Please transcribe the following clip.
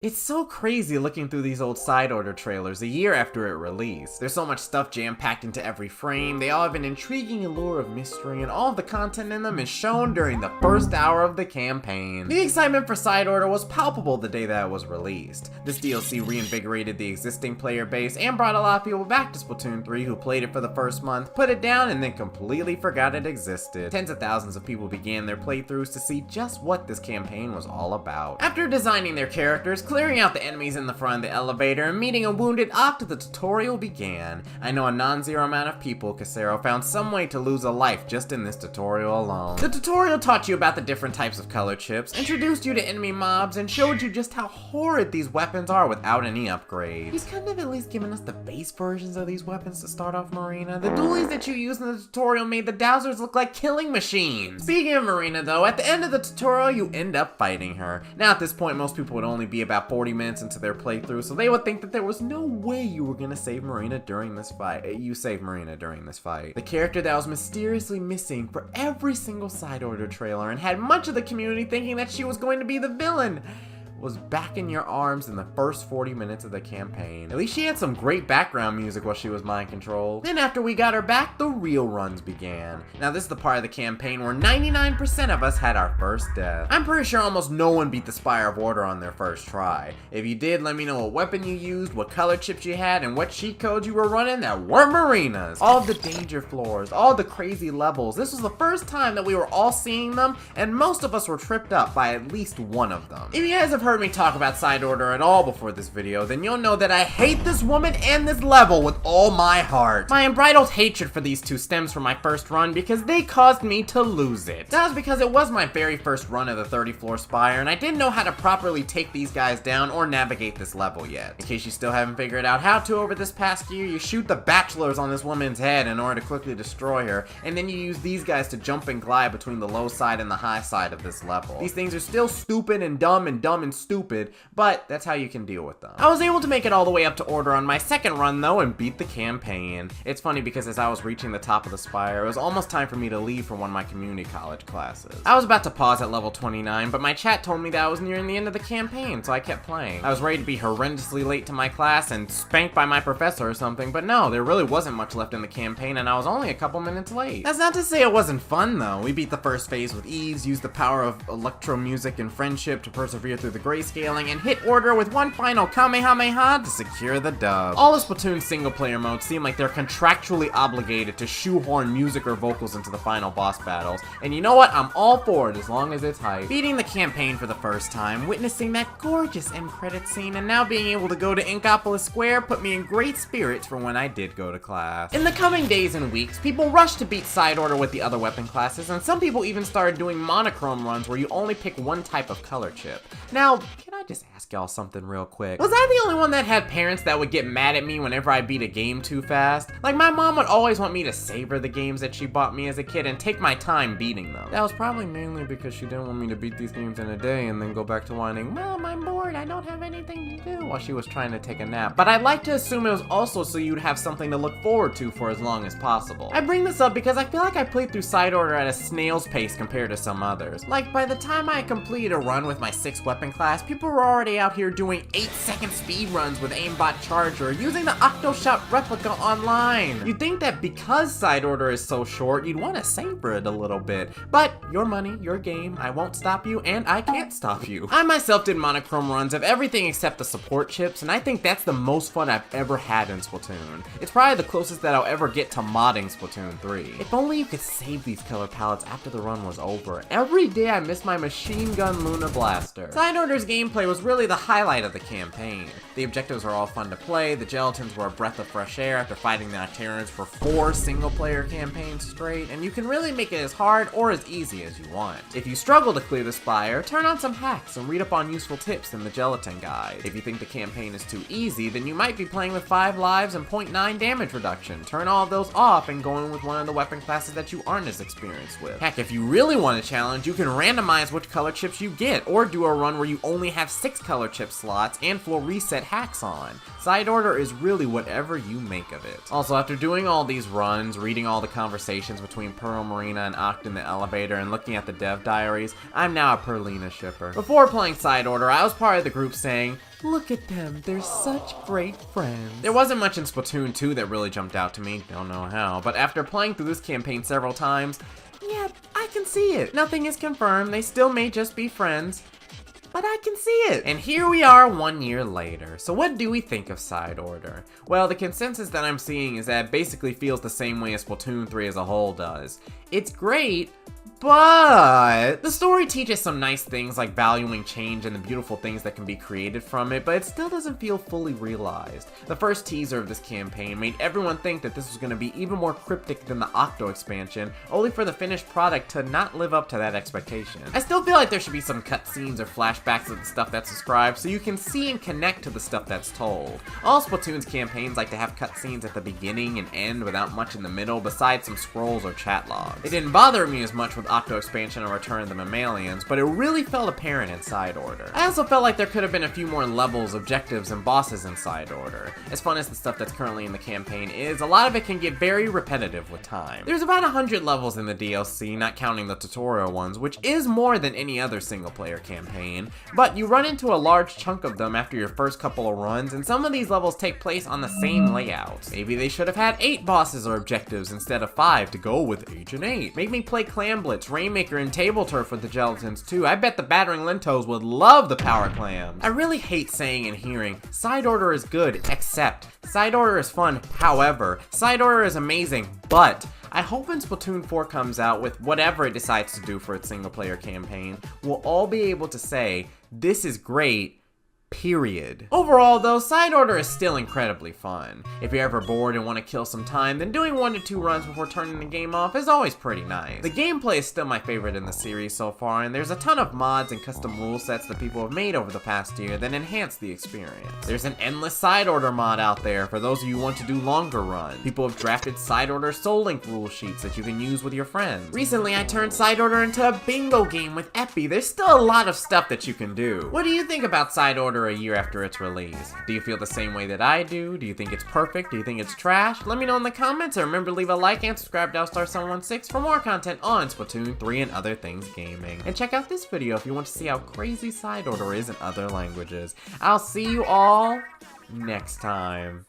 It's so crazy looking through these old side order trailers a year after it released. There's so much stuff jam-packed into every frame, they all have an intriguing allure of mystery, and all of the content in them is shown during the first hour of the campaign. The excitement for side order was palpable the day that it was released. This DLC reinvigorated the existing player base and brought a lot of people back to Splatoon 3 who played it for the first month, put it down, and then completely forgot it existed. Tens of thousands of people began their playthroughs to see just what this campaign was all about. After designing their characters, clearing out the enemies in the front of the elevator, and meeting a wounded Octo, the tutorial began. I know a non-zero amount of people, Kacero, found some way to lose a life just in this tutorial alone. The tutorial taught you about the different types of color chips, introduced you to enemy mobs, and showed you just how horrid these weapons are without any upgrades. He's kind of at least given us the base versions of these weapons to start off Marina. The dualies that you used in the tutorial made the Dowsers look like killing machines. Speaking of Marina though, at the end of the tutorial you end up fighting her. Now at this point most people would only be about 40 minutes into their playthrough, so they would think that there was no way you were gonna save Marina during this fight. You saved Marina during this fight. The character that was mysteriously missing for every single side order trailer and had much of the community thinking that she was going to be the villain was back in your arms in the first 40 minutes of the campaign. At least she had some great background music while she was mind controlled. Then after we got her back, the real runs began. Now this is the part of the campaign where 99% of us had our first death. I'm pretty sure almost no one beat the Spire of Order on their first try. If you did, let me know what weapon you used, what color chips you had, and what cheat codes you were running that weren't Marina's. All of the danger floors, all the crazy levels. This was the first time that we were all seeing them, and most of us were tripped up by at least one of them. If you guys have heard me talk about side order at all before this video, then you'll know that I hate this woman and this level with all my heart. My unbridled hatred for these two stems from my first run because they caused me to lose it. That was because it was my very first run of the 30 floor spire and I didn't know how to properly take these guys down or navigate this level yet. In case you still haven't figured out how to over this past year, you shoot the bachelors on this woman's head in order to quickly destroy her, and then you use these guys to jump and glide between the low side and the high side of this level. These things are still stupid and dumb and stupid, but that's how you can deal with them. I was able to make it all the way up to order on my second run though and beat the campaign. It's funny because as I was reaching the top of the spire, it was almost time for me to leave for one of my community college classes. I was about to pause at level 29, but my chat told me that I was nearing the end of the campaign, so I kept playing. I was ready to be horrendously late to my class and spanked by my professor or something, but no, there really wasn't much left in the campaign and I was only a couple minutes late. That's not to say it wasn't fun though. We beat the first phase with ease, used the power of electro music and friendship to persevere through the grayscaling, and hit order with one final Kamehameha to secure the dub. All of Splatoon's single player modes seem like they're contractually obligated to shoehorn music or vocals into the final boss battles, and you know what? I'm all for it as long as it's hype. Beating the campaign for the first time, witnessing that gorgeous end credit scene, and now being able to go to Inkopolis Square put me in great spirits for when I did go to class. In the coming days and weeks, people rushed to beat side order with the other weapon classes, and some people even started doing monochrome runs where you only pick one type of color chip. Now, can I just ask y'all something real quick? Was I the only one that had parents that would get mad at me whenever I beat a game too fast? Like, my mom would always want me to savor the games that she bought me as a kid and take my time beating them. That was probably mainly because she didn't want me to beat these games in a day and then go back to whining, "Mom, I'm bored, I don't have anything to do," while she was trying to take a nap. But I'd like to assume it was also so you'd have something to look forward to for as long as possible. I bring this up because I feel like I played through side order at a snail's pace compared to some others. Like, by the time I completed a run with my 6th weapon class, people were already out here doing 8-second speed runs with aimbot charger, using the Octo shot replica online. You'd think that because side order is so short, you'd want to savor it a little bit. But your money, your game, I won't stop you, and I can't stop you. I myself did monochrome runs of everything except the support chips, and I think that's the most fun I've ever had in Splatoon. It's probably the closest that I'll ever get to modding Splatoon 3. If only you could save these color palettes after the run was over. Every day I miss my machine gun Luna Blaster. Side order's gameplay was really the highlight of the campaign. The objectives are all fun to play, the gelatins were a breath of fresh air after fighting the Octarians for 4 single-player campaigns straight, and you can really make it as hard or as easy as you want. If you struggle to clear the spire, turn on some hacks and read up on useful tips in the gelatin guide. If you think the campaign is too easy, then you might be playing with 5 lives and 0.9 damage reduction. Turn all of those off and go in with one of the weapon classes that you aren't as experienced with. Heck, if you really want a challenge, you can randomize which color chips you get, or do a run where you you only have 6 color chip slots and floor reset hacks on. Side order is really whatever you make of it. Also, after doing all these runs, reading all the conversations between Pearl, Marina, and Octo in the elevator, and looking at the dev diaries, I'm now a Perlina shipper. Before playing Side Order, I was part of the group saying, "Look at them, they're such great friends." There wasn't much in Splatoon 2 that really jumped out to me, don't know how, but after playing through this campaign several times, yeah, I can see it. Nothing is confirmed, they still may just be friends, but I can see it. And here we are 1 year later. So what do we think of Side Order? Well, the consensus that I'm seeing is that it basically feels the same way as Splatoon 3 as a whole does. It's great, but the story teaches some nice things like valuing change and the beautiful things that can be created from it, but it still doesn't feel fully realized. The first teaser of this campaign made everyone think that this was going to be even more cryptic than the Octo expansion, only for the finished product to not live up to that expectation. I still feel like there should be some cutscenes or flashbacks of the stuff that's described so you can see and connect to the stuff that's told. All Splatoon's campaigns like to have cutscenes at the beginning and end without much in the middle besides some scrolls or chat logs. It didn't bother me as much with Octo expansion and Return of the Mammalians, but it really felt apparent in Side Order. I also felt like there could have been a few more levels, objectives, and bosses in Side Order. As fun as the stuff that's currently in the campaign is, a lot of it can get very repetitive with time. There's about 100 levels in the DLC, not counting the tutorial ones, which is more than any other single-player campaign, but you run into a large chunk of them after your first couple of runs, and some of these levels take place on the same layout. Maybe they should have had 8 bosses or objectives instead of 5 to go with H and 8. Make me play Clam Blitz, Rainmaker, and Table Turf with the Gelatins too. I bet the Battering Lintos would love the Power Clams. I really hate saying and hearing, Side Order is good, except. Side Order is fun, however. Side Order is amazing, but. I hope when Splatoon 4 comes out with whatever it decides to do for its single player campaign, we'll all be able to say, this is great, period. Overall though, Side Order is still incredibly fun. If you're ever bored and want to kill some time, then doing 1 to 2 runs before turning the game off is always pretty nice. The gameplay is still my favorite in the series so far, and there's a ton of mods and custom rule sets that people have made over the past year that enhance the experience. There's an endless Side Order mod out there for those of you who want to do longer runs. People have drafted Side Order Soul Link rule sheets that you can use with your friends. Recently I turned Side Order into a bingo game with Epi. There's still a lot of stuff that you can do. What do you think about Side Order a year after its release? Do you feel the same way that I do? Do you think it's perfect? Do you think it's trash? Let me know in the comments, and remember to leave a like and subscribe to Star716 for more content on Splatoon 3 and other things gaming. And check out this video if you want to see how crazy Side Order is in other languages. I'll see you all next time.